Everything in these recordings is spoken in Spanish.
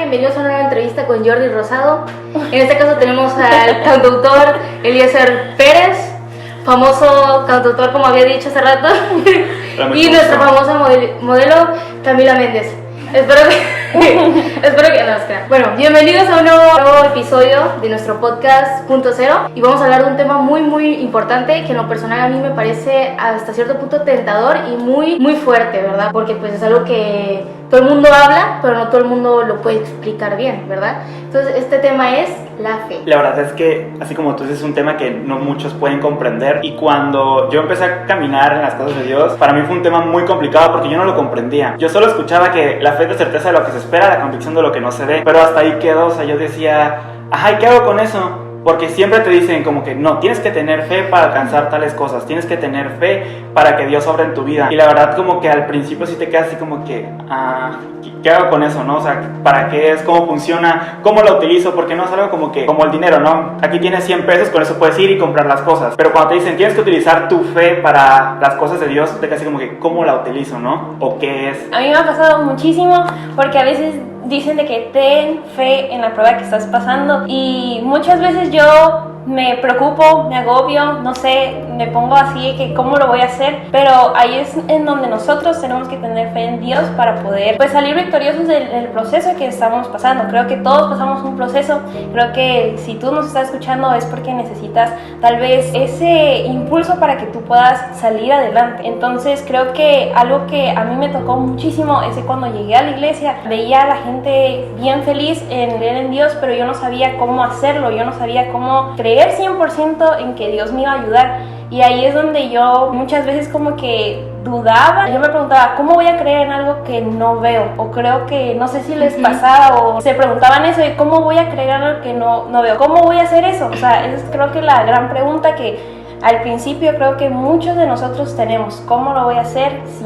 bienvenidos a una nueva entrevista con Jordi Rosado. En este caso tenemos al cantautor Eliezer Pérez, famoso cantautor como había dicho hace rato, y nuestra famosa modelo Camila Méndez. Espero que no, espera. Bueno, bienvenidos a un nuevo episodio de nuestro podcast Punto Cero, y vamos a hablar de un tema muy importante que en lo personal a mí me parece hasta cierto punto tentador y muy fuerte, ¿verdad? Porque pues es algo que todo el mundo habla, pero no todo el mundo lo puede explicar bien, ¿verdad? Entonces este tema es la fe. La verdad es que, así como tú dices, es un tema que no muchos pueden comprender, y cuando yo empecé a caminar en las cosas de Dios, para mí fue un tema muy complicado porque yo no lo comprendía. Yo solo escuchaba que la fe es la certeza de lo que se espera, la convicción de lo que no se ve, pero hasta ahí quedó. O sea, yo decía, ajá, ¿y qué hago con eso? Porque siempre te dicen como que no, tienes que tener fe para alcanzar tales cosas, tienes que tener fe para que Dios obra en tu vida. Y la verdad como que al principio sí te quedas así como que, ¿qué hago con eso, no? O sea, ¿para qué es? ¿Cómo funciona? ¿Cómo lo utilizo? Porque no es algo como que, como el dinero, ¿no? Aquí tienes 100 pesos, con eso puedes ir y comprar las cosas. Pero cuando te dicen, tienes que utilizar tu fe para las cosas de Dios, te quedas así como que, ¿cómo la utilizo, no? ¿O qué es? A mí me ha pasado muchísimo porque a veces dicen de que ten fe en la prueba que estás pasando, y muchas veces yo me preocupo, me agobio, no sé, me pongo así que cómo lo voy a hacer, pero ahí es en donde nosotros tenemos que tener fe en Dios para poder pues salir victoriosos del proceso que estamos pasando. Creo que todos pasamos un proceso, creo que si tú nos estás escuchando es porque necesitas tal vez ese impulso para que tú puedas salir adelante. Entonces creo que algo que a mí me tocó muchísimo es que cuando llegué a la iglesia veía a la gente bien feliz en creer en Dios, pero yo no sabía cómo hacerlo, yo no sabía cómo creer 100% en que Dios me iba a ayudar. Y ahí es donde yo muchas veces como que dudaba. Yo me preguntaba, ¿cómo voy a creer en algo que no veo? O creo que, no sé si les pasaba o se preguntaban eso, de ¿cómo voy a creer en algo que no veo? ¿Cómo voy a hacer eso? O sea, esa es creo que la gran pregunta que al principio creo que muchos de nosotros tenemos. ¿Cómo lo voy a hacer si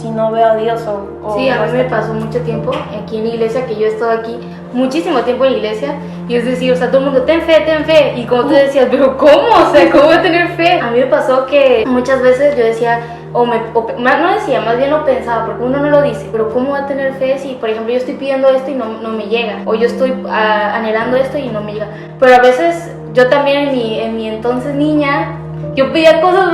no veo a Dios? Sí, a mí me pasó mucho tiempo aquí en la iglesia, que yo he estado aquí muchísimo tiempo en la iglesia, y es decir, o sea, todo el mundo, ten fe, y como tú decías, pero ¿cómo? O sea, ¿cómo voy a tener fe? A mí me pasó que muchas veces yo decía, no decía, más bien lo pensaba, porque uno no lo dice, pero ¿cómo voy a tener fe si, por ejemplo, yo estoy pidiendo esto y no me llega? O yo estoy anhelando esto y no me llega. Pero a veces, yo también en mi entonces niña, yo pedía cosas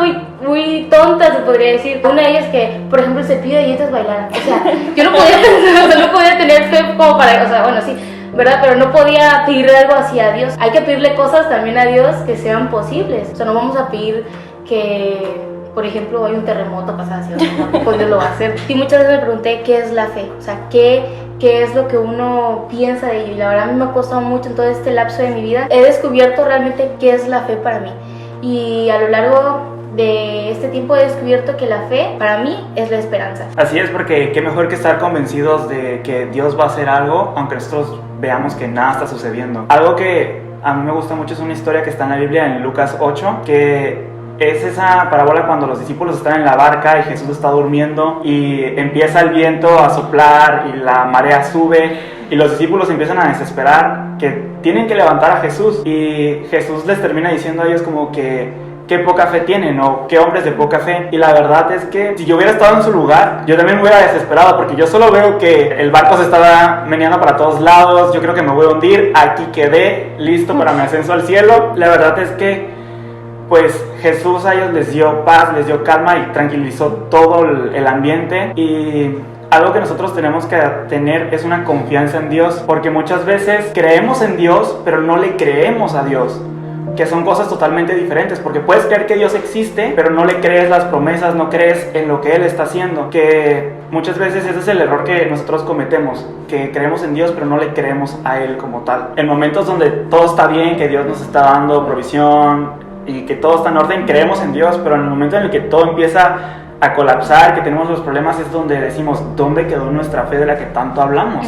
muy tontas, se podría decir. Una de ellas que, por ejemplo, el cepillo de dientes bailara. O sea, yo no podía pensar, o sea, no podía tener fe como para, o sea, bueno, sí, ¿verdad? Pero no podía pedirle algo así a Dios. Hay que pedirle cosas también a Dios que sean posibles. O sea, no vamos a pedir que, por ejemplo, hay un terremoto pasado así, o sea, tampoco Dios lo va a hacer. Y muchas veces me pregunté, ¿qué es la fe? O sea, ¿qué es lo que uno piensa de ello? Y la verdad a mí me ha costado mucho en todo este lapso de mi vida. He descubierto realmente qué es la fe para mí. Y a lo largo de este tiempo he descubierto que la fe para mí es la esperanza. Así es, porque qué mejor que estar convencidos de que Dios va a hacer algo, aunque nosotros veamos que nada está sucediendo. Algo que a mí me gusta mucho es una historia que está en la Biblia, en Lucas 8, que es esa parábola cuando los discípulos están en la barca y Jesús está durmiendo y empieza el viento a soplar y la marea sube y los discípulos empiezan a desesperar que tienen que levantar a Jesús, y Jesús les termina diciendo a ellos como que qué poca fe tienen o qué hombres de poca fe. Y la verdad es que si yo hubiera estado en su lugar, yo también me hubiera desesperado, porque yo solo veo que el barco se estaba meneando para todos lados, yo creo que me voy a hundir, aquí quedé listo para mi ascenso al cielo. La verdad es que pues Jesús a ellos les dio paz, les dio calma y tranquilizó todo el ambiente. Y algo que nosotros tenemos que tener es una confianza en Dios, porque muchas veces creemos en Dios pero no le creemos a Dios, que son cosas totalmente diferentes, porque puedes creer que Dios existe, pero no le crees las promesas, no crees en lo que Él está haciendo, que muchas veces ese es el error que nosotros cometemos, que creemos en Dios, pero no le creemos a Él como tal. En momentos donde todo está bien, que Dios nos está dando provisión y que todo está en orden, creemos en Dios, pero en el momento en el que todo empieza a colapsar, que tenemos los problemas, es donde decimos, ¿dónde quedó nuestra fe de la que tanto hablamos?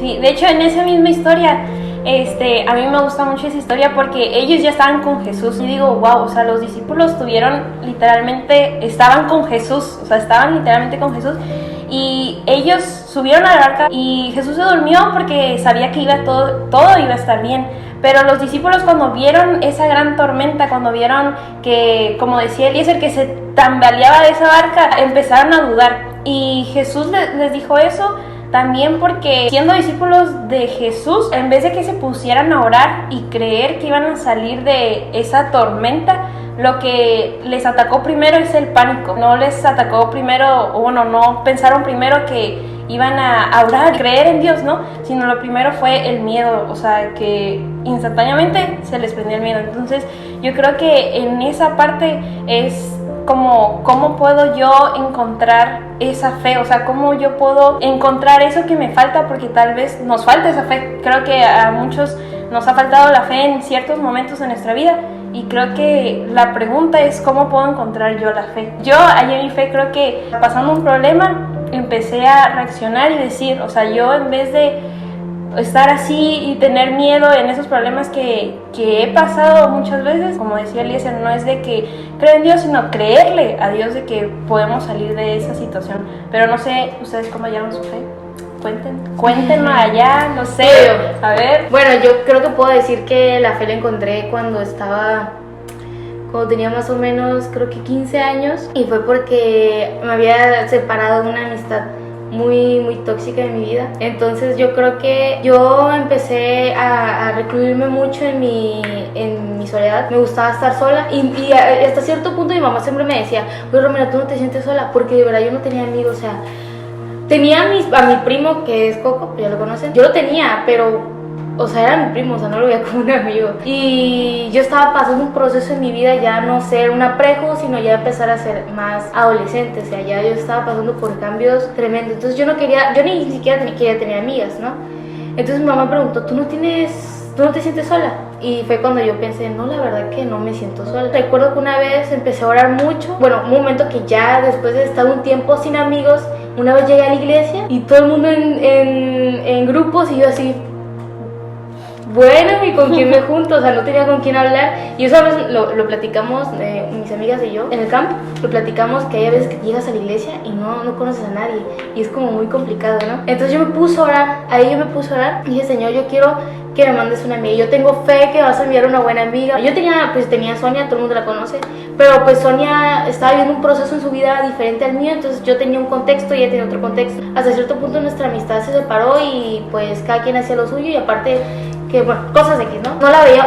Sí, de hecho en esa misma historia, a mí me gusta mucho esa historia porque ellos ya estaban con Jesús y digo, wow, o sea, los discípulos estaban con Jesús, o sea, estaban literalmente con Jesús, y ellos subieron a la barca y Jesús se durmió porque sabía que todo iba a estar bien. Pero los discípulos, cuando vieron esa gran tormenta, cuando vieron que, como decía Eliezer, que se tambaleaba de esa barca, empezaron a dudar. Y Jesús les dijo eso también porque siendo discípulos de Jesús, en vez de que se pusieran a orar y creer que iban a salir de esa tormenta, lo que les atacó primero es el pánico. No les atacó primero, o bueno, no pensaron primero que iban a orar, creer en Dios, ¿no? Sino lo primero fue el miedo, o sea, que instantáneamente se les prendió el miedo. Entonces, yo creo que en esa parte es como, ¿cómo puedo yo encontrar esa fe? O sea, ¿cómo yo puedo encontrar eso que me falta? Porque tal vez nos falta esa fe. Creo que a muchos nos ha faltado la fe en ciertos momentos de nuestra vida. Y creo que la pregunta es ¿cómo puedo encontrar yo la fe? Yo hallé mi fe, creo que pasando un problema empecé a reaccionar y decir, o sea, yo en vez de estar así y tener miedo en esos problemas que he pasado muchas veces, como decía Eliezer, no es de que creo en Dios, sino creerle a Dios de que podemos salir de esa situación. Pero no sé, ¿ustedes cómo hallaron su fe? Cuéntenos allá, no sé, a ver. Bueno, yo creo que puedo decir que la fe la encontré cuando tenía más o menos, creo que 15 años, y fue porque me había separado de una amistad muy, muy tóxica de mi vida. Entonces yo creo que yo empecé a recluirme mucho en mi soledad. Me gustaba estar sola y hasta cierto punto mi mamá siempre me decía, oye Romina, tú no te sientes sola, porque de verdad yo no tenía amigos, o sea, tenía a mi primo, que es Coco, ya lo conocen. Yo lo tenía, pero, o sea, era mi primo, o sea, no lo veía como un amigo. Y yo estaba pasando un proceso en mi vida, ya no ser una prejo, sino ya empezar a ser más adolescente. O sea, ya yo estaba pasando por cambios tremendos. Entonces yo ni siquiera quería tener amigas, ¿no? Entonces mi mamá me preguntó, ¿tú no te sientes sola? Y fue cuando yo pensé, no, la verdad que no me siento sola. Recuerdo que una vez empecé a orar mucho. Bueno, un momento que ya después de estar un tiempo sin amigos, una vez llegué a la iglesia y todo el mundo en grupos y yo así, bueno, ¿y con quién me junto? O sea, no tenía con quién hablar. Y eso a veces lo platicamos, mis amigas y yo, en el campo, lo platicamos que hay veces que llegas a la iglesia y no conoces a nadie. Y es como muy complicado, ¿no? Entonces yo me puse a orar, y dije, Señor, yo quiero que me mandes una amiga. Yo tengo fe que vas a enviar una buena amiga. Yo tenía a Sonia, todo el mundo la conoce, pero pues Sonia estaba viviendo un proceso en su vida diferente al mío, entonces yo tenía un contexto y ella tenía otro contexto. Hasta cierto punto nuestra amistad se separó y pues cada quien hacía lo suyo y aparte que bueno, cosas X, ¿no?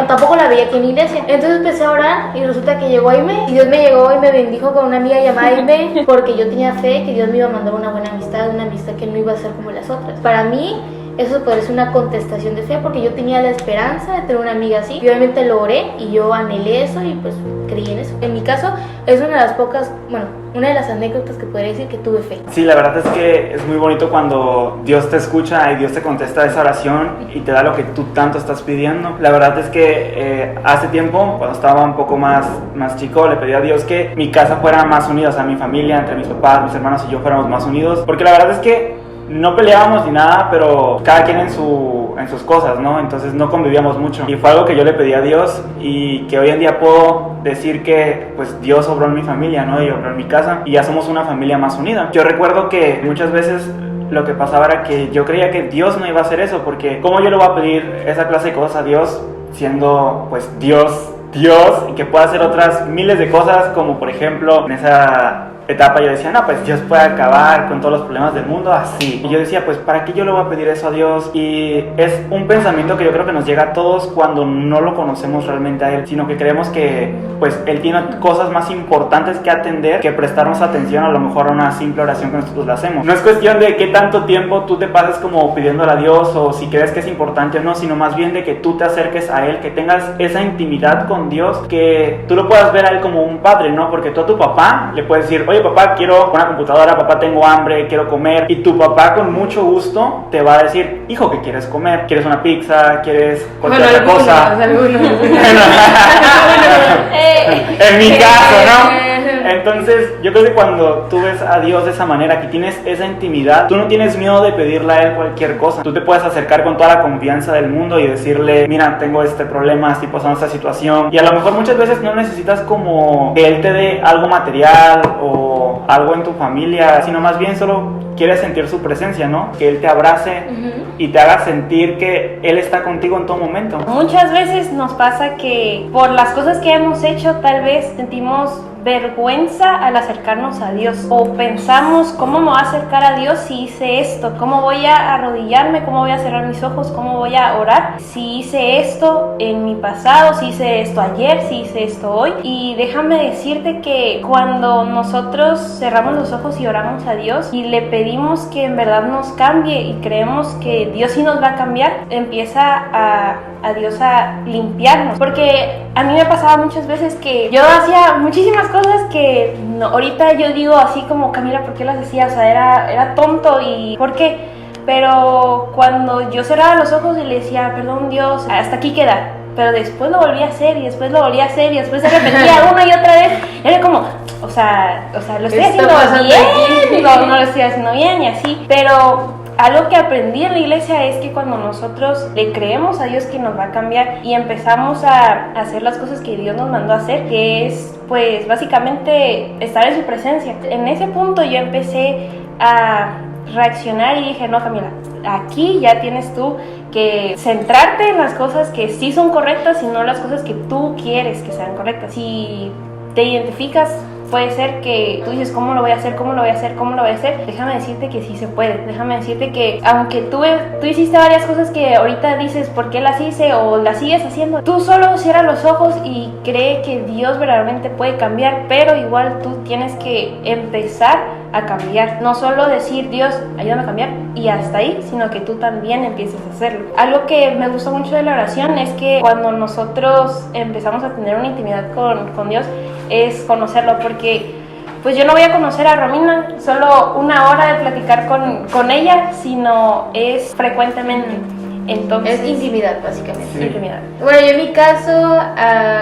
Tampoco la veía aquí en la iglesia. Entonces empecé a orar y resulta que llegó Aime y Dios me llegó y me bendijo con una amiga llamada Aime porque yo tenía fe que Dios me iba a mandar una buena amistad, una amistad que no iba a ser como las otras. Para mí eso podría ser una contestación de fe porque yo tenía la esperanza de tener una amiga así y obviamente lo oré y yo anhelé eso y pues creí en eso. En mi caso es una de las anécdotas que podría decir que tuve fe. Sí, la verdad es que es muy bonito cuando Dios te escucha y Dios te contesta esa oración y te da lo que tú tanto estás pidiendo. La verdad es que hace tiempo, cuando estaba un poco más chico, le pedí a Dios que mi casa fuera más unida, o sea, mi familia, entre mis papás, mis hermanos y yo fuéramos más unidos, porque la verdad es que no peleábamos ni nada, pero cada quien en sus cosas, ¿no? Entonces no convivíamos mucho. Y fue algo que yo le pedí a Dios y que hoy en día puedo decir que pues Dios obró en mi familia, ¿no? Y obró en mi casa y ya somos una familia más unida. Yo recuerdo que muchas veces lo que pasaba era que yo creía que Dios no iba a hacer eso, porque ¿cómo yo le voy a pedir esa clase de cosas a Dios siendo pues Dios y que pueda hacer otras miles de cosas, como por ejemplo en esa etapa yo decía, no, pues Dios puede acabar con todos los problemas del mundo así. Y yo decía, pues ¿para qué yo le voy a pedir eso a Dios? Y es un pensamiento que yo creo que nos llega a todos cuando no lo conocemos realmente a Él, sino que creemos que pues Él tiene cosas más importantes que atender que prestarnos atención a lo mejor a una simple oración que nosotros le hacemos. No es cuestión de qué tanto tiempo tú te pases como pidiéndole a Dios o si crees que es importante o no, sino más bien de que tú te acerques a Él, que tengas esa intimidad con Dios, que tú lo puedas ver a Él como un padre, ¿no? Porque tú a tu papá le puedes decir, oye papá, quiero una computadora, papá, tengo hambre, quiero comer, y tu papá con mucho gusto te va a decir, hijo, ¿qué quieres comer? ¿Quieres una pizza? ¿Quieres cualquier otra cosa? Algunos. En mi caso, ¿no? Entonces yo creo que cuando tú ves a Dios de esa manera, que tienes esa intimidad, tú no tienes miedo de pedirle a Él cualquier cosa. Tú te puedes acercar con toda la confianza del mundo y decirle, mira, tengo este problema, estoy pasando esta situación, y a lo mejor muchas veces no necesitas como que Él te dé algo material o algo en tu familia, sino más bien solo quieres sentir su presencia, ¿no? Que Él te abrace y te haga sentir que Él está contigo en todo momento. Muchas veces nos pasa que por las cosas que hemos hecho tal vez sentimos vergüenza al acercarnos a Dios, o pensamos cómo me voy a acercar a Dios si hice esto, cómo voy a arrodillarme, cómo voy a cerrar mis ojos, cómo voy a orar si hice esto en mi pasado, si hice esto ayer, si hice esto hoy. Y déjame decirte que cuando nosotros cerramos los ojos y oramos a Dios y le pedimos que en verdad nos cambie y creemos que Dios sí nos va a cambiar, empieza a Dios a limpiarnos, porque a mí me pasaba muchas veces que yo hacía muchísimas cosas que ahorita yo digo así como, Camila, ¿por qué las hacía? O sea, era tonto y ¿por qué? Pero cuando yo cerraba los ojos y le decía, perdón Dios, hasta aquí queda, pero después lo volví a hacer y después lo volví a hacer y después se repetía una y otra vez, era como, o sea, lo estoy haciendo bien, no lo estoy haciendo bien y así, pero algo que aprendí en la iglesia es que cuando nosotros le creemos a Dios que nos va a cambiar y empezamos a hacer las cosas que Dios nos mandó a hacer, que es pues básicamente estar en su presencia, en ese punto yo empecé a reaccionar y dije, no Camila, aquí ya tienes tú que centrarte en las cosas que sí son correctas y no las cosas que tú quieres que sean correctas. Si te identificas, puede ser que tú dices, ¿cómo lo voy a hacer? ¿Cómo lo voy a hacer? ¿Cómo lo voy a hacer? Déjame decirte que sí se puede. Déjame decirte que aunque tú hiciste varias cosas que ahorita dices, ¿por qué las hice? O las sigues haciendo, tú solo cierra los ojos y cree que Dios verdaderamente puede cambiar, pero igual tú tienes que empezar a cambiar. No solo decir, Dios, ayúdame a cambiar y hasta ahí, sino que tú también empieces a hacerlo. Algo que me gustó mucho de la oración es que cuando nosotros empezamos a tener una intimidad con Dios, es conocerlo, porque pues yo no voy a conocer a Romina solo una hora de platicar con ella, sino es frecuentemente. Entonces, es intimidad, básicamente. Sí. Intimidad. Bueno, yo en mi caso,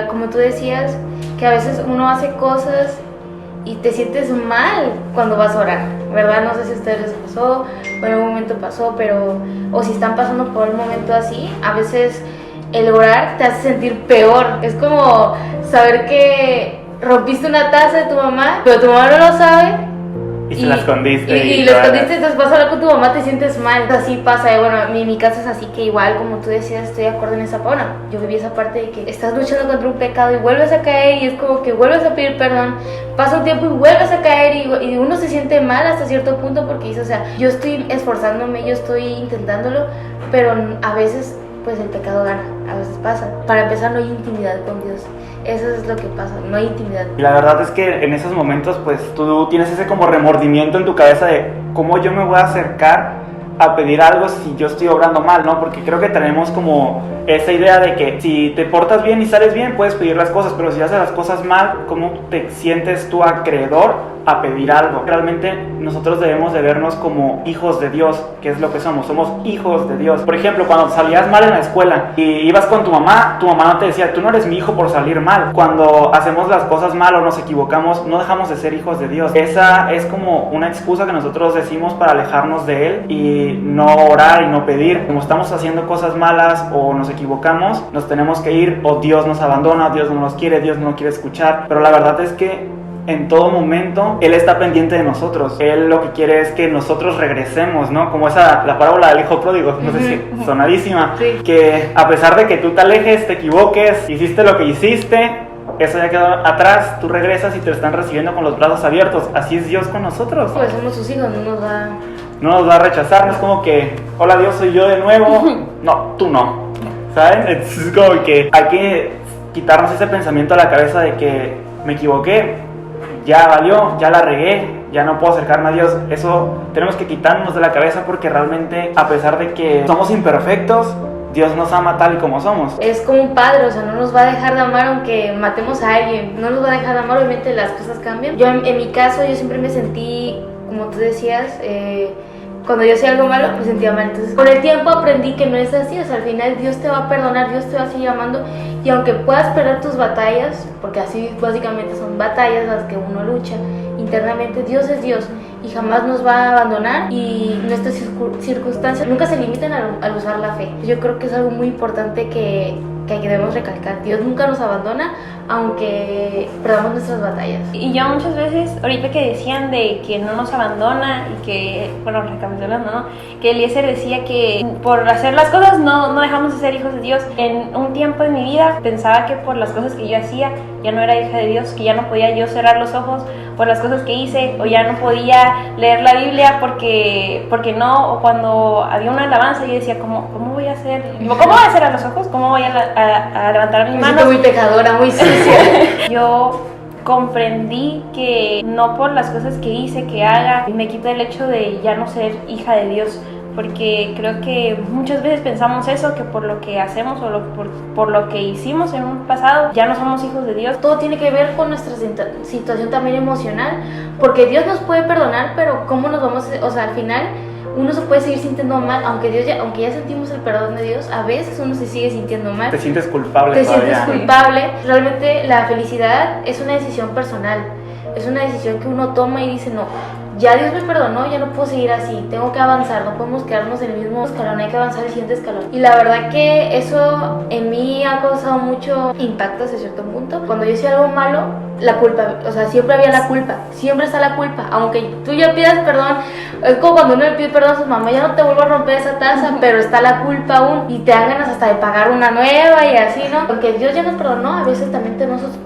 como tú decías, que a veces uno hace cosas y te sientes mal cuando vas a orar, ¿verdad? No sé si a ustedes les pasó o en algún momento pasó, pero o si están pasando por un momento así, a veces el orar te hace sentir peor. Es como saber que rompiste una taza de tu mamá, pero tu mamá no lo sabe. Y se la escondiste. Y lo escondiste, entonces vas a hablar con tu mamá, te sientes mal. Así pasa, bueno, mi caso es así, que igual, como tú decías, estoy de acuerdo en esa parte. Yo viví esa parte de que estás luchando contra un pecado y vuelves a caer y es como que vuelves a pedir perdón, pasa un tiempo y vuelves a caer y uno se siente mal hasta cierto punto porque dice, o sea, yo estoy esforzándome, yo estoy intentándolo, pero a veces pues el pecado gana, a veces pasa. Para empezar, no hay intimidad con Dios. Eso es lo que pasa, no hay intimidad. Y la verdad es que en esos momentos pues tú tienes ese como remordimiento en tu cabeza de cómo yo me voy a acercar a pedir algo si yo estoy obrando mal, ¿no? Porque creo que tenemos como esa idea de que si te portas bien y sales bien puedes pedir las cosas, pero si haces las cosas mal, ¿cómo te sientes tú acreedor a pedir algo? Realmente nosotros debemos de vernos como hijos de Dios, que es lo que somos hijos de Dios. Por ejemplo, cuando salías mal en la escuela y ibas con tu mamá no te decía, tú no eres mi hijo por salir mal. Cuando hacemos las cosas mal o nos equivocamos, no dejamos de ser hijos de Dios. Esa es como una excusa que nosotros decimos para alejarnos de Él y no orar y no pedir. Como estamos haciendo cosas malas o nos equivocamos, nos tenemos que ir, o Dios nos abandona, Dios no nos quiere, Dios no nos quiere escuchar. Pero la verdad es que en todo momento Él está pendiente de nosotros. Él lo que quiere es que nosotros regresemos, ¿no? Como la parábola del hijo pródigo, no sé si sonadísima, sí. Que a pesar de que tú te alejes, te equivoques, hiciste lo que hiciste, eso ya quedó atrás, tú regresas y te están recibiendo con los brazos abiertos. Así es Dios con nosotros. Pues somos sus hijos, no nos va a rechazar, no es como que, hola Dios, soy yo de nuevo. No, tú no, ¿saben? Es como que hay que quitarnos ese pensamiento a la cabeza de que me equivoqué, ya valió, ya la regué, ya no puedo acercarme a Dios. Eso tenemos que quitarnos de la cabeza, porque realmente, a pesar de que somos imperfectos, Dios nos ama tal y como somos. Es como un padre, o sea, no nos va a dejar de amar aunque matemos a alguien, no nos va a dejar de amar, obviamente las cosas cambian. Yo en mi caso, yo siempre me sentí, como tú decías, cuando yo hacía algo malo, me sentía mal. Entonces, con el tiempo aprendí que no es así, o sea, al final Dios te va a perdonar, Dios te va a seguir amando, y aunque puedas perder tus batallas, porque así básicamente son batallas las que uno lucha internamente, Dios es Dios y jamás nos va a abandonar, y nuestras circunstancias nunca se limitan al usar la fe. Yo creo que es algo muy importante que que debemos recalcar. Dios nunca nos abandona, aunque perdamos nuestras batallas. Y yo muchas veces, ahorita que decían de que no nos abandona y que, bueno, recapitulando, ¿no? Que Eliezer decía que por hacer las cosas no dejamos de ser hijos de Dios. En un tiempo de mi vida pensaba que por las cosas que yo hacía ya no era hija de Dios, que ya no podía yo cerrar los ojos por las cosas que hice, o ya no podía leer la Biblia porque no, o cuando había una alabanza yo decía, ¿cómo voy a hacer? ¿Cómo voy a cerrar los ojos? ¿Cómo voy a levantar mis manos? Muy pecadora, muy sucia. Yo comprendí que no por las cosas que hice, que haga, me quita el hecho de ya no ser hija de Dios, porque creo que muchas veces pensamos eso, que por lo que hacemos o por lo que hicimos en un pasado ya no somos hijos de Dios. Todo tiene que ver con nuestra situación también emocional, porque Dios nos puede perdonar, pero ¿cómo nos vamos? O sea, al final uno se puede seguir sintiendo mal, aunque ya sentimos el perdón de Dios, a veces uno se sigue sintiendo mal. Te sientes culpable Te todavía. sientes culpable. Realmente la felicidad es una decisión personal, es una decisión que uno toma y dice, no, ya Dios me perdonó, ya no puedo seguir así, tengo que avanzar, no podemos quedarnos en el mismo escalón, hay que avanzar al siguiente escalón. Y la verdad que eso en mí ha causado mucho impacto hasta cierto punto. Cuando yo hacía algo malo, la culpa, o sea, siempre había la culpa, siempre está la culpa, aunque tú ya pidas perdón. Es como cuando uno le pide perdón a su mamá, ya no te vuelvo a romper esa taza, pero está la culpa aún y te dan ganas hasta de pagar una nueva y así, ¿no? Porque Dios ya nos perdonó, a veces también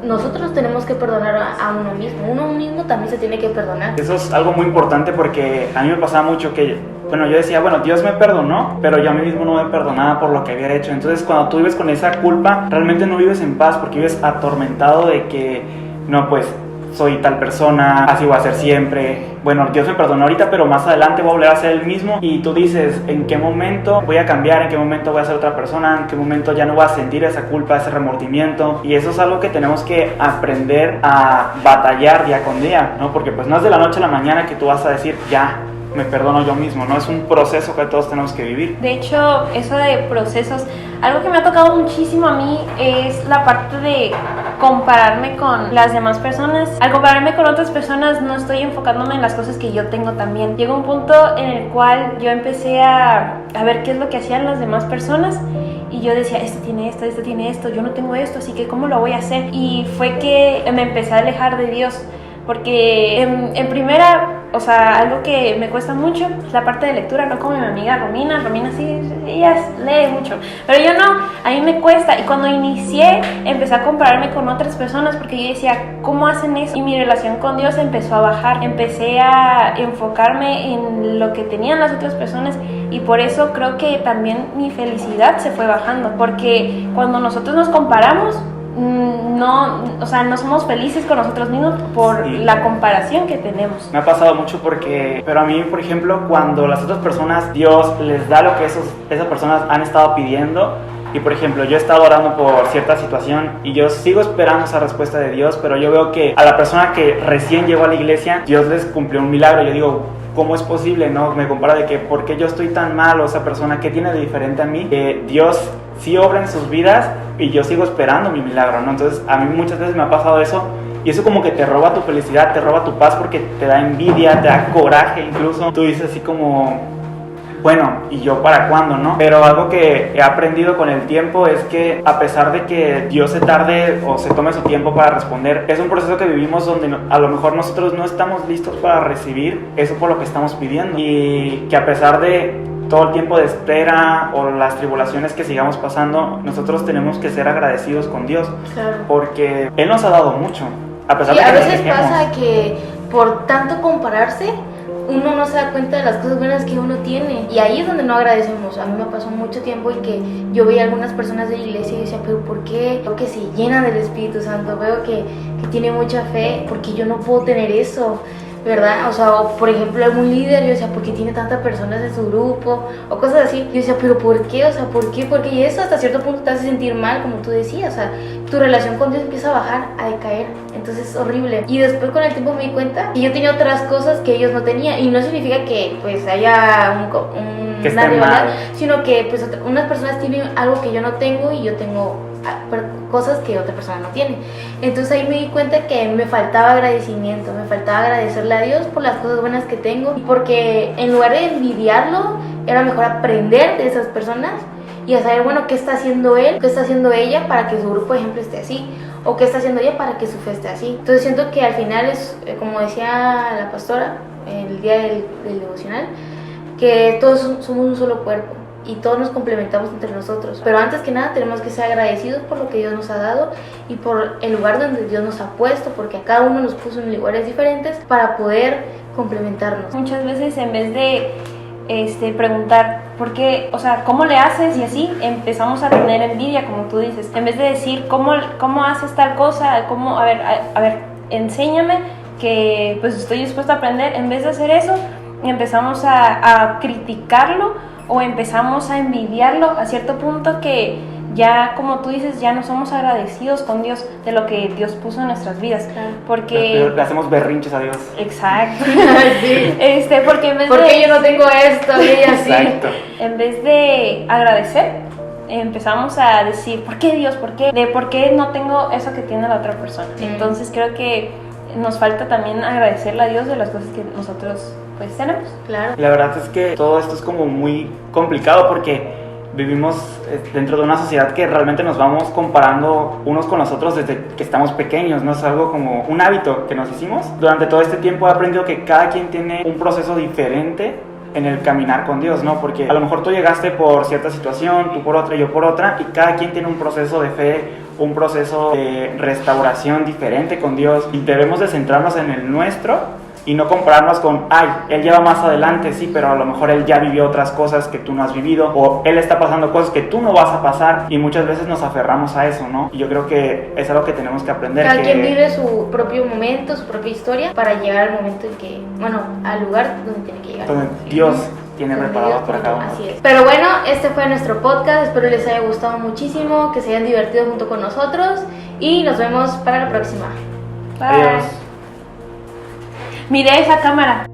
nosotros tenemos que perdonar a uno mismo también se tiene que perdonar. Eso es algo muy importante porque a mí me pasaba mucho que, bueno, yo decía, bueno, Dios me perdonó, pero yo a mí mismo no me perdonaba por lo que había hecho. Entonces cuando tú vives con esa culpa, realmente no vives en paz porque vives atormentado de que, no, pues soy tal persona, así voy a ser siempre. Bueno, Dios me perdonó ahorita, pero más adelante voy a volver a ser el mismo. Y tú dices, ¿en qué momento voy a cambiar? ¿En qué momento voy a ser otra persona? ¿En qué momento ya no voy a sentir esa culpa, ese remordimiento? Y eso es algo que tenemos que aprender a batallar día con día, ¿no? Porque pues no es de la noche a la mañana que tú vas a decir, ya, me perdono yo mismo, ¿no? Es un proceso que todos tenemos que vivir. De hecho, eso de procesos, algo que me ha tocado muchísimo a mí es la parte de compararme con las demás personas. Al compararme con otras personas no estoy enfocándome en las cosas que yo tengo también. Llegó un punto en el cual yo empecé a ver qué es lo que hacían las demás personas y yo decía, este tiene esto, yo no tengo esto, así que ¿cómo lo voy a hacer? Y fue que me empecé a alejar de Dios. Porque en primera, o sea, algo que me cuesta mucho es la parte de lectura, no como mi amiga Romina sí, ella lee mucho, pero yo no, a mí me cuesta. Y cuando inicié, empecé a compararme con otras personas porque yo decía, ¿cómo hacen eso? Y mi relación con Dios empezó a bajar, empecé a enfocarme en lo que tenían las otras personas y por eso creo que también mi felicidad se fue bajando, porque cuando nosotros nos comparamos, no somos felices con nosotros mismos por la comparación que tenemos. Me ha pasado mucho pero a mí, por ejemplo, cuando las otras personas, Dios les da lo que esas personas han estado pidiendo, y por ejemplo, yo he estado orando por cierta situación y yo sigo esperando esa respuesta de Dios, pero yo veo que a la persona que recién llegó a la iglesia, Dios les cumplió un milagro. Yo digo, ¿cómo es posible? ¿No? Me compara de que, ¿por qué yo estoy tan mal? O esa persona, ¿qué tiene de diferente a mí? Dios sí obra en sus vidas y yo sigo esperando mi milagro, ¿no? Entonces, a mí muchas veces me ha pasado eso y eso como que te roba tu felicidad, te roba tu paz porque te da envidia, te da coraje incluso. Tú dices así como, bueno, ¿y yo para cuándo, no? Pero algo que he aprendido con el tiempo es que a pesar de que Dios se tarde o se tome su tiempo para responder, es un proceso que vivimos donde a lo mejor nosotros no estamos listos para recibir eso por lo que estamos pidiendo, y que a pesar de todo el tiempo de espera o las tribulaciones que sigamos pasando, nosotros tenemos que ser agradecidos con Dios, claro, porque Él nos ha dado mucho, a pesar y de que a nos veces quejemos. pasa que por tanto compararse uno no se da cuenta de las cosas buenas que uno tiene, y ahí es donde no agradecemos. A mí me pasó mucho tiempo y que yo veía a algunas personas de la iglesia y decía, pero ¿por qué? Veo que se llenan del Espíritu Santo, veo que tiene mucha fe, porque yo no puedo tener eso, ¿verdad? O sea, o por ejemplo algún líder, yo decía, ¿por qué tiene tantas personas en su grupo? O cosas así. Yo decía, ¿pero por qué? O sea, ¿por qué? Porque y eso hasta cierto punto te hace sentir mal, como tú decías. O sea, tu relación con Dios empieza a bajar, a decaer. Entonces es horrible. Y después con el tiempo me di cuenta que yo tenía otras cosas que ellos no tenían. Y no significa que pues haya que una esté rivalidad, mal, sino que pues unas personas tienen algo que yo no tengo y yo tengo cosas que otra persona no tiene. Entonces ahí me di cuenta que me faltaba agradecimiento, me faltaba agradecerle a Dios por las cosas buenas que tengo, porque en lugar de envidiarlo, era mejor aprender de esas personas y a saber, bueno, qué está haciendo él, qué está haciendo ella para que su grupo, por ejemplo, esté así, o qué está haciendo ella para que su fe esté así. Entonces siento que al final es, como decía la pastora el día del devocional, que todos somos un solo cuerpo y todos nos complementamos entre nosotros, pero antes que nada tenemos que ser agradecidos por lo que Dios nos ha dado y por el lugar donde Dios nos ha puesto, porque a cada uno nos puso en lugares diferentes para poder complementarnos. Muchas veces en vez de preguntar por qué, o sea, cómo le haces y así, empezamos a tener envidia, como tú dices, en vez de decir cómo haces tal cosa, cómo, a ver, enséñame que pues estoy dispuesta a aprender. En vez de hacer eso, empezamos a criticarlo o empezamos a envidiarlo a cierto punto que ya, como tú dices, ya no somos agradecidos con Dios de lo que Dios puso en nuestras vidas. Claro. Porque le hacemos berrinches a Dios. exacto. Sí. Porque en vez ¿Por de qué yo no tengo esto? Y ella sí. Exacto. en vez de agradecer, empezamos a decir, ¿por qué Dios? ¿Por qué no tengo eso que tiene la otra persona? Entonces creo que nos falta también agradecerle a Dios de las cosas que nosotros pues tenemos. Claro. La verdad es que todo esto es como muy complicado porque vivimos dentro de una sociedad que realmente nos vamos comparando unos con los otros desde que estamos pequeños, ¿no? Es algo como un hábito que nos hicimos. Durante todo este tiempo he aprendido que cada quien tiene un proceso diferente en el caminar con Dios, ¿no? Porque a lo mejor tú llegaste por cierta situación, tú por otra y yo por otra, y cada quien tiene un proceso de fe, un proceso de restauración diferente con Dios, y debemos de centrarnos en el nuestro y no compararnos con, ay, él lleva más adelante, sí, pero a lo mejor él ya vivió otras cosas que tú no has vivido, o él está pasando cosas que tú no vas a pasar, y muchas veces nos aferramos a eso, ¿no? Y yo creo que es algo que tenemos que aprender. Cada quien vive su propio momento, su propia historia, para llegar al momento en que, bueno, al lugar donde tiene que llegar. Donde Dios tiene Donde preparado Dios para cada uno. Así es. Pero bueno, este fue nuestro podcast, espero les haya gustado muchísimo, que se hayan divertido junto con nosotros, y nos vemos para la próxima. Bye. Adiós. Mire esa cámara.